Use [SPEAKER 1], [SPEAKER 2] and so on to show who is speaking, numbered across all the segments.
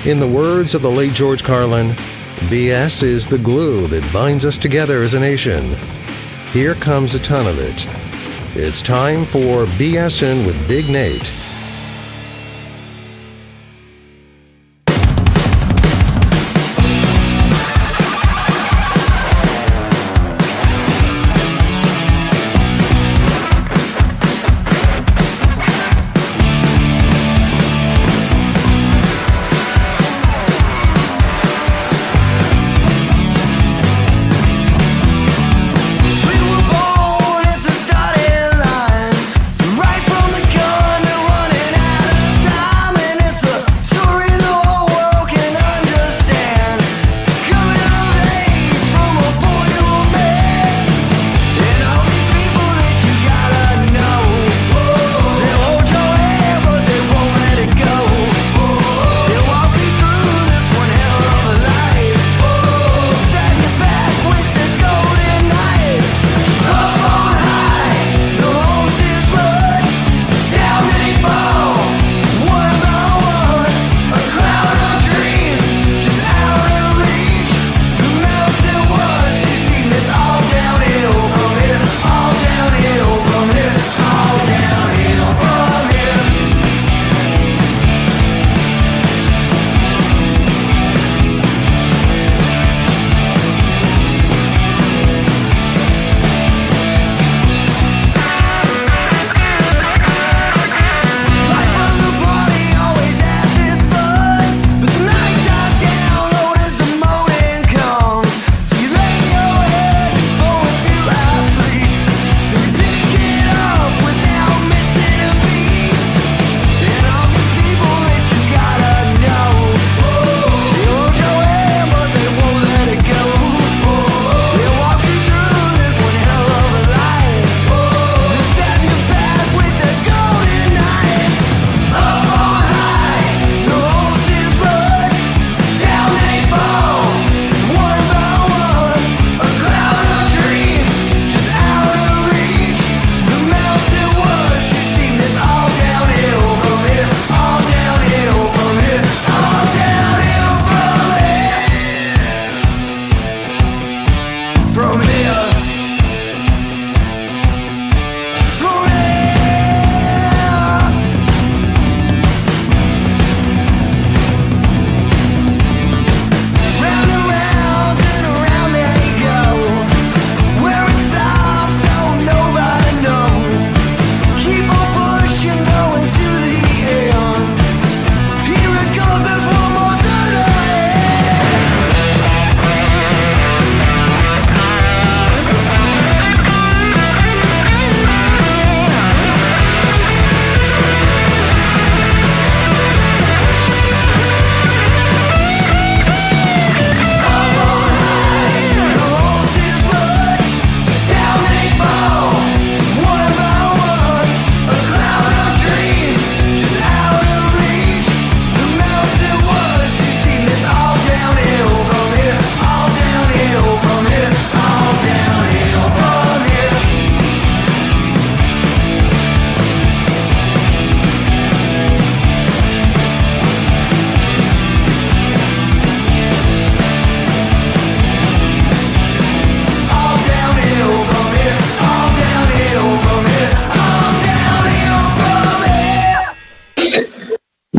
[SPEAKER 1] In the words of the late George Carlin, BS is the glue that binds us together as a nation. Here comes a ton of it. It's time for BSing with Big Nate.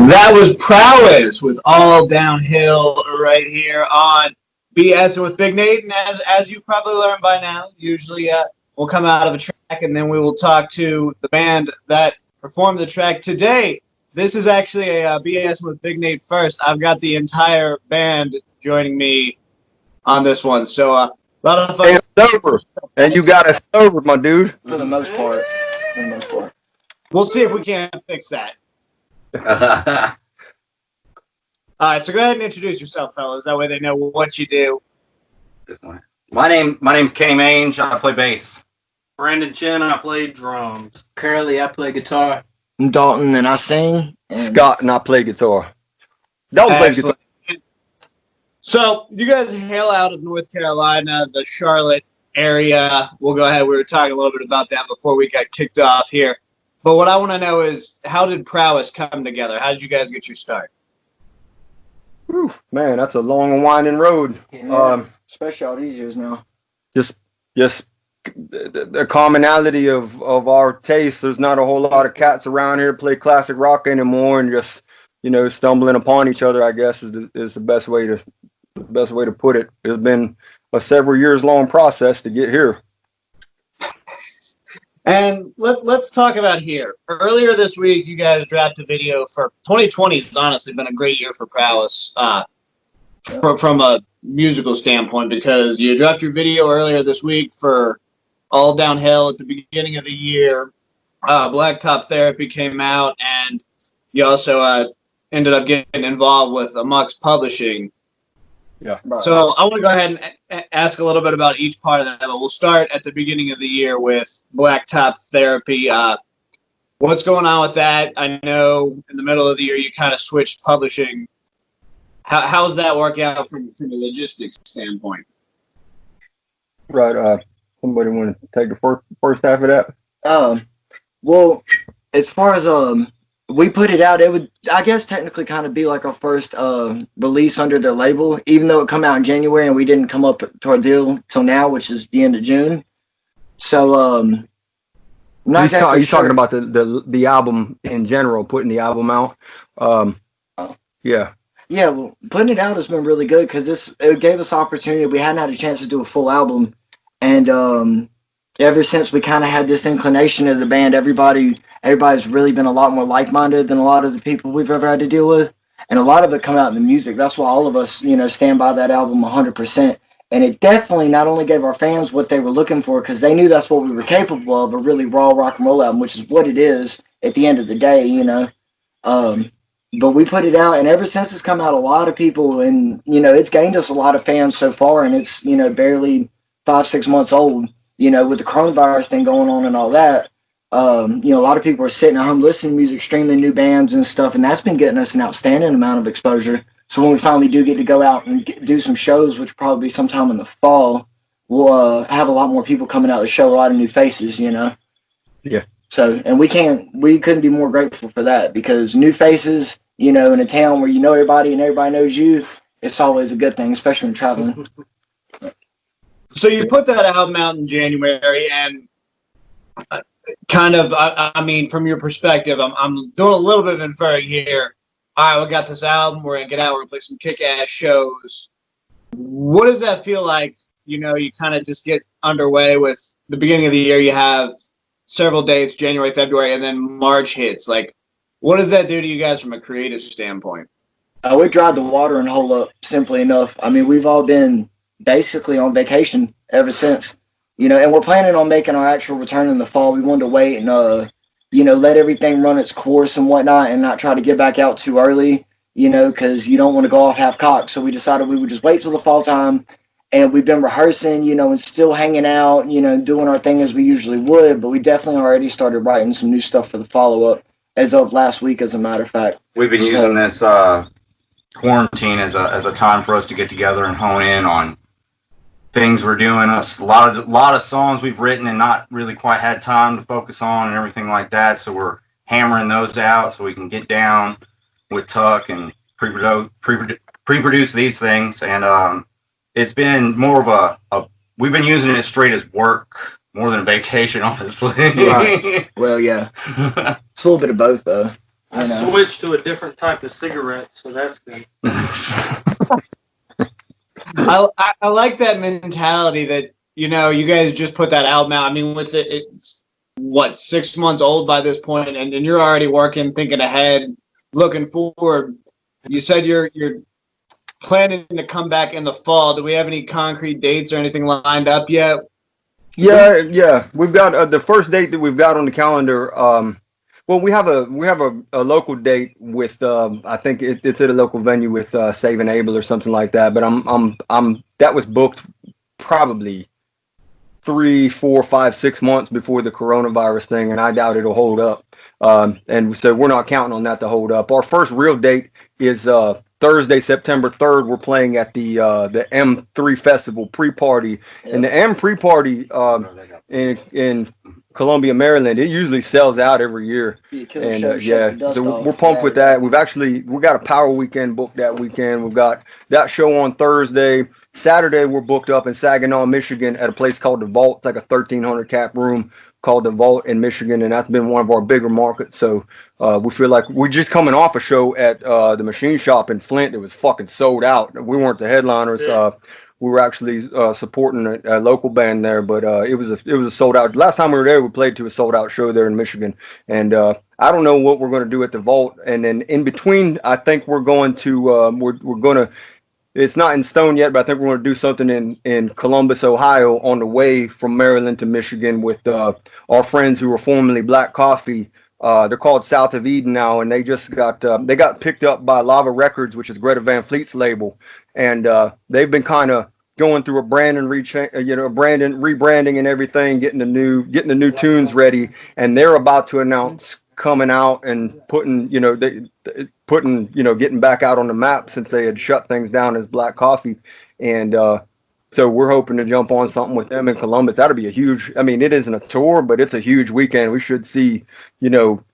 [SPEAKER 2] That was Prowess with All Downhill right here on BS with Big Nate. And as you probably learned by now, usually we'll come out of a track and then we will talk to the band that performed the track today. This is actually a BS with Big Nate first. I've got the entire band joining me on this one. So a lot of fun.
[SPEAKER 3] Hey, it's sober. And you got us sober, my dude.
[SPEAKER 4] For the most part.
[SPEAKER 2] We'll see if we can fix that. All right, so go ahead and introduce yourself, fellas. That way they know what you do.
[SPEAKER 4] My name's Kenny Mange. I play bass.
[SPEAKER 5] Brandon Chen, I play drums.
[SPEAKER 6] Curly, I play guitar.
[SPEAKER 7] I'm Dalton, and I sing. And
[SPEAKER 3] Scott, and I play guitar. Dalton plays guitar.
[SPEAKER 2] So you guys hail out of North Carolina, the Charlotte area. We'll go ahead. We were talking a little bit about that before we got kicked off here. But what I want to know is, how did Prowess come together? How did you guys get your start?
[SPEAKER 3] Whew, man, that's a long and winding road.
[SPEAKER 7] Especially all these years now.
[SPEAKER 3] Just the commonality of our tastes. There's not a whole lot of cats around here play classic rock anymore, and just stumbling upon each other, I guess, is the best way to put it. It's been a several years long process to get here.
[SPEAKER 2] And let's talk about here. Earlier this week, you guys dropped a video for 2020. Has honestly been a great year for Prowess from a musical standpoint, because you dropped your video earlier this week for All Downhill at the beginning of the year. Blacktop Therapy came out, and you also ended up getting involved with Amux Publishing.
[SPEAKER 3] Yeah.
[SPEAKER 2] So I want to go ahead and ask a little bit about each part of that, but we'll start at the beginning of the year with Blacktop Therapy. What's going on with that? I know in the middle of the year you kind of switched publishing. How's that work out from a logistics standpoint?
[SPEAKER 3] Right. Somebody want to take the first half of that?
[SPEAKER 7] Well, as far as we put it out, it would, I guess, technically kind of be like our first release under their label, even though it come out in January and we didn't come up to our deal till now, which is the end of June. So, not exactly
[SPEAKER 3] you
[SPEAKER 7] sure.
[SPEAKER 3] talking about the album in general, putting the album out? Yeah.
[SPEAKER 7] Yeah, well, putting it out has been really good because it gave us opportunity. We hadn't had a chance to do a full album, and ever since we kind of had this inclination of the band, everybody's really been a lot more like-minded than a lot of the people we've ever had to deal with, and a lot of it come out in the music. That's why all of us, stand by that album 100%. And it definitely not only gave our fans what they were looking for, because they knew that's what we were capable of, a really raw rock and roll album, which is what it is at the end of the day, But we put it out, and ever since it's come out, a lot of people, and, it's gained us a lot of fans so far, and it's, barely 5-6 months old, with the coronavirus thing going on and all that. A lot of people are sitting at home listening to music, streaming new bands and stuff, and that's been getting us an outstanding amount of exposure. So when we finally do get to go out and do some shows, which will probably be sometime in the fall, we'll have a lot more people coming out to the show, a lot of new faces,
[SPEAKER 3] Yeah.
[SPEAKER 7] So, and we couldn't be more grateful for that, because new faces, in a town where you know everybody and everybody knows you, it's always a good thing, especially when traveling.
[SPEAKER 2] So you put that album out in January, and kind of, I mean, from your perspective, I'm doing a little bit of inferring here. All right, we got this album. We're going to get out. We're going to play some kick-ass shows. What does that feel like? You kind of just get underway with the beginning of the year. You have several dates, January, February, and then March hits. Like, what does that do to you guys from a creative standpoint?
[SPEAKER 7] We dried the water and hole up, simply enough. I mean, we've all been basically on vacation ever since, and we're planning on making our actual return in the fall. We wanted to wait and, let everything run its course and whatnot, and not try to get back out too early, because you don't want to go off half-cocked. So we decided we would just wait till the fall time, and we've been rehearsing, and still hanging out, doing our thing as we usually would, but we definitely already started writing some new stuff for the follow-up as of last week, as a matter of fact.
[SPEAKER 4] We've been using this quarantine as a time for us to get together and hone in on things we're doing. A lot of songs we've written and not really quite had time to focus on and everything like that. So we're hammering those out so we can get down with Tuck and pre-produce these things. And it's been more of we've been using it straight as work more than a vacation, honestly.
[SPEAKER 7] Right. Well, yeah. It's a little bit of both, though.
[SPEAKER 5] I switched to a different type of cigarette, so that's good.
[SPEAKER 2] I like that mentality that, you guys just put that album out. I mean, with it's 6 months old by this point, and you're already working, thinking ahead, looking forward. You said you're planning to come back in the fall. Do we have any concrete dates or anything lined up yet?
[SPEAKER 3] Yeah. We've got the first date that we've got on the calendar. Well, we have a local date with I think it's at a local venue with Save and Able or something like that. But I'm that was booked probably 3, 4, 5, 6 months before the coronavirus thing, and I doubt it'll hold up. And so we're not counting on that to hold up. Our first real date is Thursday, September 3rd. We're playing at the M3 Festival pre-party, and the M pre-party in Columbia, Maryland. It usually sells out every year.
[SPEAKER 7] Be a killer
[SPEAKER 3] And
[SPEAKER 7] show, shake the dust
[SPEAKER 3] so
[SPEAKER 7] off.
[SPEAKER 3] we're pumped
[SPEAKER 7] Yeah,
[SPEAKER 3] with that. We got a power weekend booked that weekend. We've got that show on Thursday. Saturday we're booked up in Saginaw, Michigan, at a place called the Vault. It's like a 1,300 cap room called the Vault in Michigan, and that's been one of our bigger markets. So we feel like we're just coming off a show at the Machine Shop in Flint. It was fucking sold out. We weren't the headliners. We were actually supporting a local band there, but it was a sold out. Last time we were there, we played to a sold out show there in Michigan, and I don't know what we're going to do at the Vault. And then in between, I think we're going to we're going to. It's not in stone yet, but I think we're going to do something in Columbus, Ohio, on the way from Maryland to Michigan with our friends who were formerly Black Coffee. They're called South of Eden now, and they just got picked up by Lava Records, which is Greta Van Fleet's label, and they've been kind of going through a rebranding and everything, getting the new tunes ready, and they're about to announce coming out and putting getting back out on the map since they had shut things down as Black Coffee, and so we're hoping to jump on something with them in Columbus. That'll be a huge. I mean, it isn't a tour, but it's a huge weekend. We should see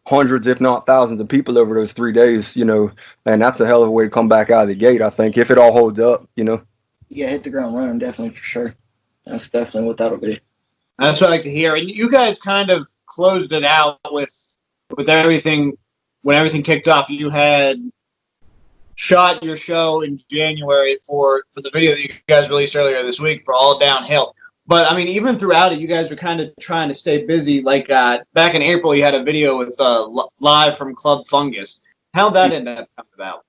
[SPEAKER 3] hundreds, if not thousands, of people over those 3 days. And that's a hell of a way to come back out of the gate, I think, if it all holds up.
[SPEAKER 7] Yeah, hit the ground running, definitely, for sure. That's definitely what that'll be.
[SPEAKER 2] That's what I like to hear. And you guys kind of closed it out with everything. When everything kicked off, you had shot your show in January for the video that you guys released earlier this week for All Downhill. But, I mean, even throughout it, you guys were kind of trying to stay busy. Like, back in April, you had a video with live from Club Fungus. How'd that end up coming about?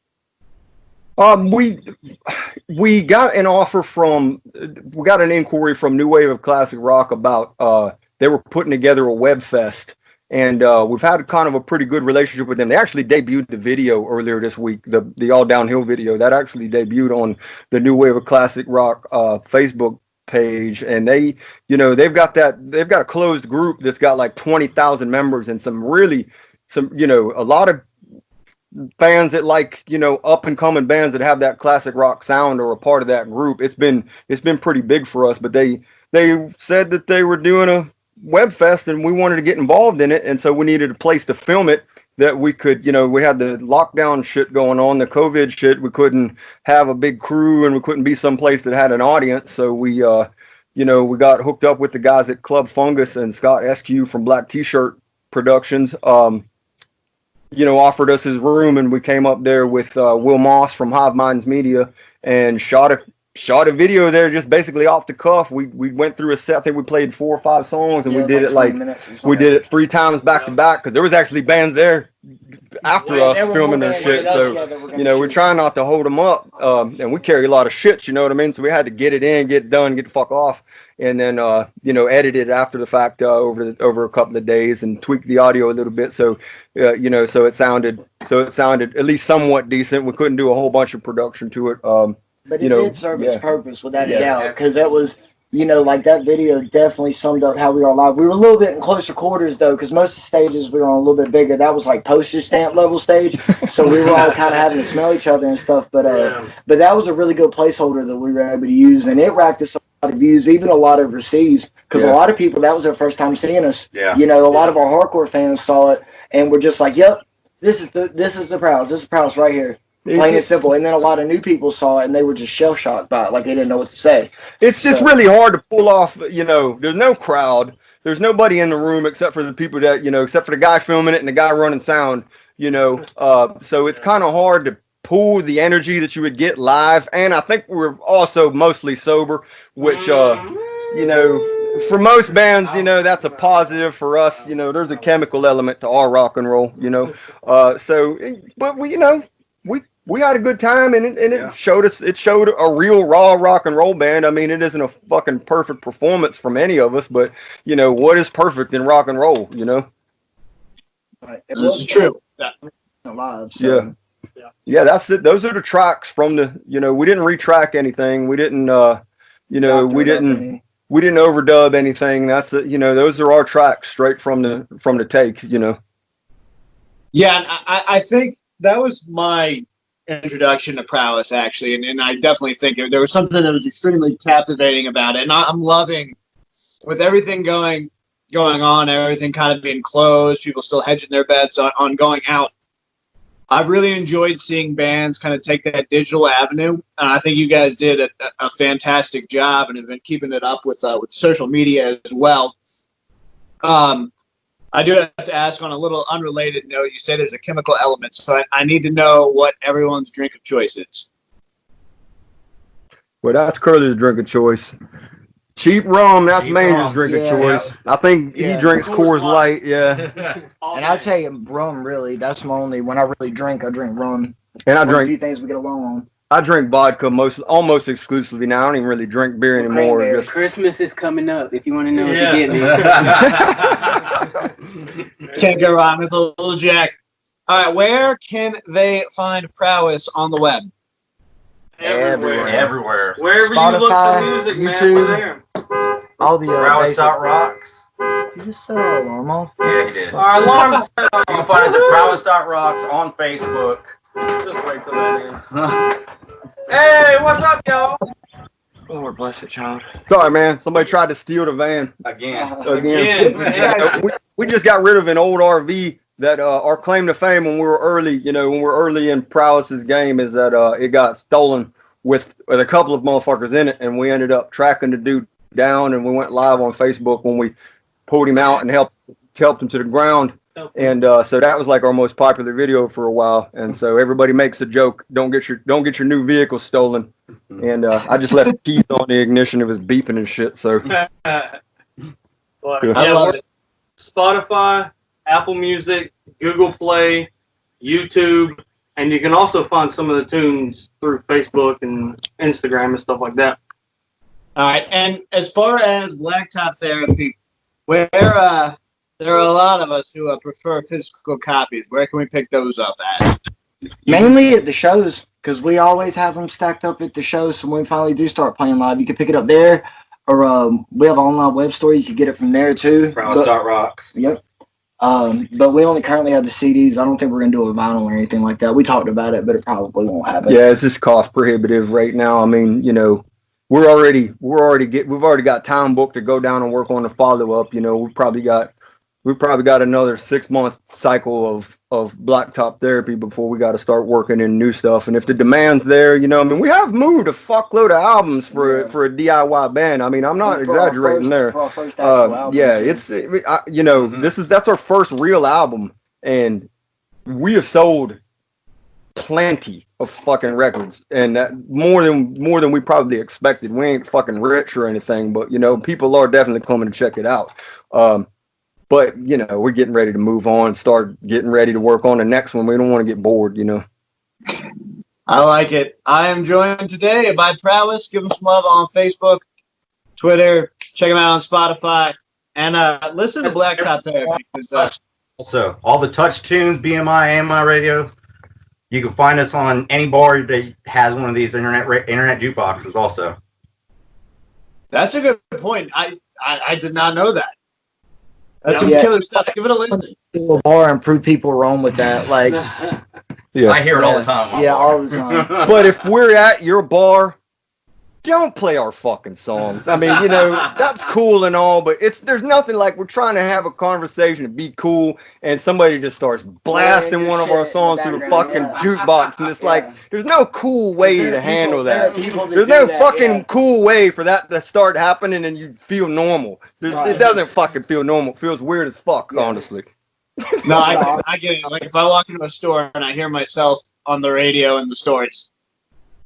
[SPEAKER 3] We got an inquiry from New Wave of Classic Rock about they were putting together a web fest, and we've had kind of a pretty good relationship with them. They actually debuted the video earlier this week, the All Downhill video that actually debuted on the New Wave of Classic Rock Facebook page, and they've got a closed group that's got like 20,000 members and a lot of fans that like up and coming bands that have that classic rock sound are a part of that group. It's been pretty big for us, but they said that they were doing a web fest and we wanted to get involved in it, and so we needed a place to film it that we could, we had the lockdown shit going on, the COVID shit. We couldn't have a big crew and we couldn't be someplace that had an audience, so we got hooked up with the guys at Club Fungus, and Scott SQ from Black T-Shirt Productions offered us his room, and we came up there with Will Moss from Hive Minds Media and shot a video there just basically off the cuff. We went through a set. I think we played 4 or 5 songs, and we did it 3 times back to back, because there was actually bands there after us filming their shit. So we're trying not to hold them up, and we carry a lot of shit. You know what I mean? So we had to get it in, get it done, get the fuck off, and then edit it after the fact over a couple of days and tweak the audio a little bit. So so it sounded at least somewhat decent. We couldn't do a whole bunch of production to it.
[SPEAKER 7] But it did serve its purpose, without a doubt, because that was, like that video definitely summed up how we are live. We were a little bit in closer quarters, though, because most of the stages we were on a little bit bigger. That was like postage stamp level stage, so we were all kind of having to smell each other and stuff. But that was a really good placeholder that we were able to use, and it racked us a lot of views, even a lot overseas, because a lot of people, that was their first time seeing us. A lot of our hardcore fans saw it and were just like, "Yep, this is the Prowess. This is Prowess right here." Plain and simple. And then a lot of new people saw it and they were just shell shocked by it, like they didn't know what to say.
[SPEAKER 3] It's really hard to pull off. There's no crowd, there's nobody in the room except for the people that except for the guy filming it and the guy running sound. So it's kind of hard to pull the energy that you would get live. And I think we're also mostly sober, which for most bands, that's a positive. For us, there's a chemical element to our rock and roll. But we had a good time, and it showed a real raw rock and roll band. I mean, it isn't a fucking perfect performance from any of us, but what is perfect in rock and roll?
[SPEAKER 7] Right.
[SPEAKER 2] This is true.
[SPEAKER 7] Live, so.
[SPEAKER 3] Yeah, that's it. Those are the tracks from the. We didn't retrack anything. We didn't. We didn't overdub anything. That's those are our tracks straight from the take.
[SPEAKER 2] Yeah, and I think that was my introduction to Prowess, actually, and I definitely think there was something that was extremely captivating about it, and I'm loving, with everything going, going on, everything kind of being closed, people still hedging their bets on going out, I've really enjoyed seeing bands kind of take that digital avenue, and I think you guys did a fantastic job and have been keeping it up with social media as well. I do have to ask on a little unrelated note. You say there's a chemical element, so I need to know what everyone's drink of choice is.
[SPEAKER 3] Well, that's Curly's drink of choice. Cheap rum, that's Manger's drink of choice. I think he drinks Coors Light, yeah.
[SPEAKER 7] And I'll tell you, rum, really, that's my only, when I really drink, I drink rum.
[SPEAKER 3] And I
[SPEAKER 7] One of the
[SPEAKER 3] drink
[SPEAKER 7] few things we get along on.
[SPEAKER 3] I drink vodka almost exclusively now. I don't even really drink beer anymore.
[SPEAKER 7] Cranberry.
[SPEAKER 3] Just
[SPEAKER 6] Christmas is coming up. If you want to know what
[SPEAKER 5] Yeah.
[SPEAKER 6] to get me.
[SPEAKER 2] Can't go wrong with a little Jack. All right, where can they find Prowess on the web?
[SPEAKER 5] Everywhere.
[SPEAKER 4] Everywhere.
[SPEAKER 5] Wherever you look for music, man,
[SPEAKER 7] YouTube.
[SPEAKER 5] we're there.
[SPEAKER 7] All the
[SPEAKER 4] Prowess.rocks.
[SPEAKER 7] You just set our alarm off.
[SPEAKER 4] Yeah, he did.
[SPEAKER 5] Our alarm's set off.
[SPEAKER 4] You can find us at Prowess.rocks on Facebook.
[SPEAKER 5] Just wait till that ends. Hey, what's up, y'all?
[SPEAKER 7] Lord bless it, child.
[SPEAKER 3] sorry, man. Somebody tried to steal the van
[SPEAKER 4] Again.
[SPEAKER 3] again.
[SPEAKER 5] Again.
[SPEAKER 3] We just got rid of an old RV that our claim to fame when we were early, when we were early in Prowess's game is that it got stolen with a couple of motherfuckers in it, and we ended up tracking the dude down, and we went live on Facebook when we pulled him out and helped him to the ground. And so that was like our most popular video for a while. And so everybody makes a joke, don't get your new vehicle stolen. And I just left the keys on the ignition. It was beeping and shit. So
[SPEAKER 5] But,
[SPEAKER 3] I
[SPEAKER 2] love
[SPEAKER 5] we're
[SPEAKER 2] it.
[SPEAKER 5] Spotify, Apple Music, Google Play, YouTube, and you can also find some of the tunes through Facebook and Instagram and stuff like that.
[SPEAKER 2] All right, and as far as Blacktop Therapy, where there are a lot of us who prefer physical copies. Where can we pick those up at?
[SPEAKER 7] Mainly at the shows, because we always have them stacked up at the shows. So when we finally do start playing live, you can pick it up there, or we have an online web store. You can get it from there too.
[SPEAKER 4] Prowess.rocks.
[SPEAKER 7] Yep. But we only currently have the CDs. I don't think we're gonna do a vinyl or anything like that. We talked about it, but it probably won't happen.
[SPEAKER 3] yeah, it's just cost prohibitive right now. I mean, we've already got time booked to go down and work on the follow up. We've probably got another 6-month cycle of Blacktop Therapy before we got to start working in new stuff. And if the demand's there, we have moved a fuckload of albums for a DIY band. I mean, I'm not exaggerating there.
[SPEAKER 7] For our first actual album,
[SPEAKER 3] Yeah,
[SPEAKER 7] too.
[SPEAKER 3] that's our first real album, and we have sold plenty of fucking records, and that more than we probably expected. We ain't fucking rich or anything, but people are definitely coming to check it out. But we're getting ready to move on, start getting ready to work on the next one. We don't want to get bored,
[SPEAKER 2] I like it. I am joined today by Prowess. Give them some love on Facebook, Twitter. Check them out on Spotify, and listen to Blacktop Therapy.
[SPEAKER 4] Also, all the touch tunes, BMI, AMI radio. You can find us on any bar that has one of these internet jukeboxes. Also,
[SPEAKER 2] That's a good point. I did not know that. That's some
[SPEAKER 7] Yeah.
[SPEAKER 2] killer stuff. Give it a listen.
[SPEAKER 7] A bar and prove people wrong with that. Like,
[SPEAKER 3] Yeah.
[SPEAKER 4] I hear it all the time. on my
[SPEAKER 7] yeah,
[SPEAKER 4] bar.
[SPEAKER 7] all the time.
[SPEAKER 3] But if we're at your bar, don't play our fucking songs. I mean, that's cool and all, but there's nothing like we're trying to have a conversation and be cool, and somebody just starts blasting one of our songs through the fucking jukebox, and it's like, there's no cool way to handle that. There's no fucking cool way for that to start happening and you feel normal. It doesn't fucking feel normal. It feels weird as fuck, honestly.
[SPEAKER 2] No, I get it. Like if I walk into a store and I hear myself on the radio in the store,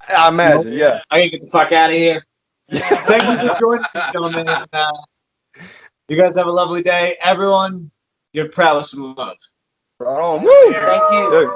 [SPEAKER 3] I imagine, yeah.
[SPEAKER 2] I gotta get the fuck out of here. Thank you for joining me, gentlemen. You guys have a lovely day. Everyone, give Prowess some love.
[SPEAKER 3] Right on. Woo!
[SPEAKER 7] Thank you.
[SPEAKER 3] Dude.